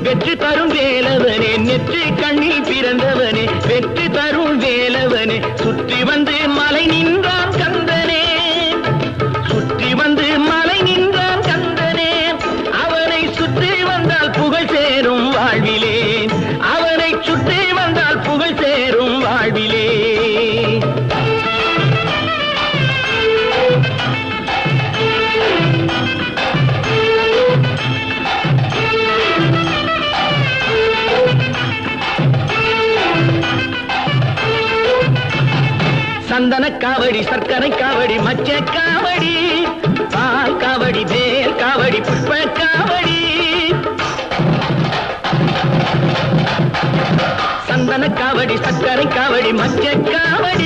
வெற்றி தரும் வேலவனே நெற்றி கண்ணில் பிறந்தவனே வெற்றி தரும் வேலவனே சுற்றி வந்து மலை நின்றான் கந்தனே சுற்றி வந்து மலை நின்றான் கந்தனே அவனை சுற்றி வந்தால் புகழ் சேரும் வாழ்விலே அவனை சுற்றி வந்தால் புகழ் சேரும் வாழ்விலே சந்தன காவடி சர்க்கரை காவடி மச்ச காவடி பால் காவடி வேல் காவடி புஷ்ப காவடி சந்தன காவடி சர்க்கரை காவடி மச்ச காவடி